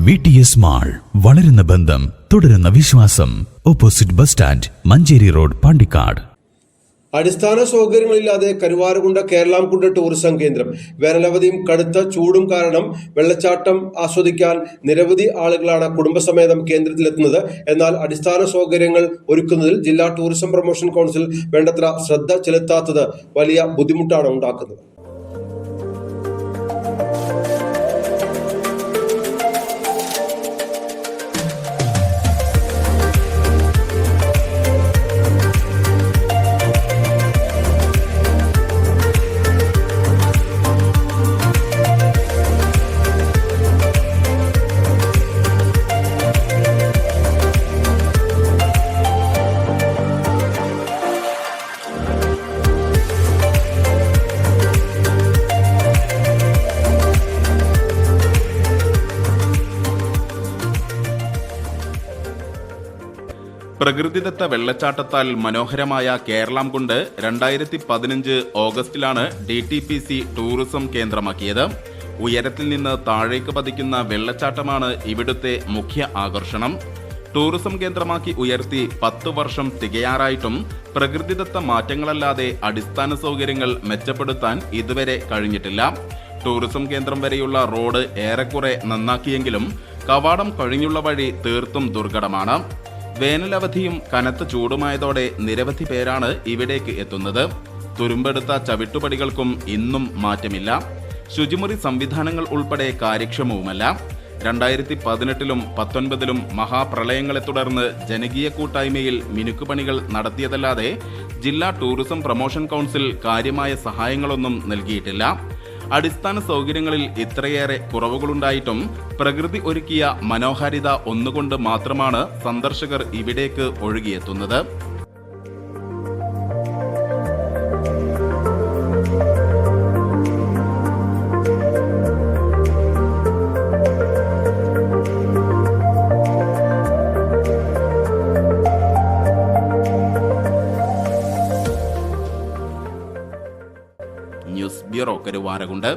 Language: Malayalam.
VTS മാൾ, വളരുന്ന ബന്ധം, തുടരുന്ന വിശ്വാസം. Opposite bus stand, Manjeri road, Pandikkad. അടിസ്ഥാന സൗകര്യങ്ങളില്ലാതെ കരുവാരകുണ്ട് കേരളാംകുണ്ട് ടൂറിസം കേന്ദ്രം. വേനലവധിയും കടുത്ത ചൂടും കാരണം വെള്ളച്ചാട്ടം ആസ്വദിക്കാൻ നിരവധി ആളുകളാണ് കുടുംബസമേതം കേന്ദ്രത്തിലെത്തുന്നത്. എന്നാൽ അടിസ്ഥാന സൗകര്യങ്ങൾ ഒരുക്കുന്നതിൽ ജില്ലാ ടൂറിസം പ്രൊമോഷൻ കൗൺസിൽ വേണ്ടത്ര ശ്രദ്ധ ചെലുത്താത്തത് വലിയ ബുദ്ധിമുട്ടാണ് ഉണ്ടാക്കുന്നത്. പ്രകൃതിദത്ത വെള്ളച്ചാട്ടത്താൽ മനോഹരമായ കേരളാംകുണ്ട് 2015 ഓഗസ്റ്റിലാണ് DTPC ടൂറിസം കേന്ദ്രമാക്കിയത്. ഉയരത്തിൽ നിന്ന് താഴേക്ക് പതിക്കുന്ന വെള്ളച്ചാട്ടമാണ് ഇവിടുത്തെ മുഖ്യ ആകർഷണം. ടൂറിസം കേന്ദ്രമാക്കി ഉയർത്തി 10 വർഷം തികയാറായിട്ടും പ്രകൃതിദത്ത മാറ്റങ്ങളല്ലാതെ അടിസ്ഥാന സൗകര്യങ്ങൾ മെച്ചപ്പെടുത്താൻ ഇതുവരെ കഴിഞ്ഞിട്ടില്ല. ടൂറിസം കേന്ദ്രം വരെയുള്ള റോഡ് ഏറെക്കുറെ നന്നാക്കിയെങ്കിലും കവാടം കഴിഞ്ഞുള്ള വഴി തീർത്തും ദുർഘടമാണ്. വേനലവധിയും കനത്ത ചൂടുമായതോടെ നിരവധി പേരാണ് ഇവിടേക്ക് എത്തുന്നത്. തുരുമ്പെടുത്ത ചവിട്ടുപടികൾക്കും ഇന്നും മാറ്റമില്ല. ശുചിമുറി സംവിധാനങ്ങൾ ഉൾപ്പെടെ കാര്യക്ഷമവുമല്ല. 2018-ലും 2019-ലും മഹാപ്രളയങ്ങളെ തുടർന്ന് ജനകീയ കൂട്ടായ്മയിൽ മിനുക്കുപണികൾ നടത്തിയതല്ലാതെ ജില്ലാ ടൂറിസം പ്രൊമോഷൻ കൗൺസിൽ കാര്യമായ സഹായങ്ങളൊന്നും നൽകിയിട്ടില്ല. അടിസ്ഥാന സൗകര്യങ്ങളിൽ ഇത്രയേറെ കുറവുകളുണ്ടായിട്ടും പ്രകൃതി ഒരുക്കിയ മനോഹാരിത ഒന്നുകൊണ്ട് മാത്രമാണ് സന്ദർശകർ ഇവിടേക്ക് ഒഴുകിയെത്തുന്നത്. News bureau, Karuvarakundu.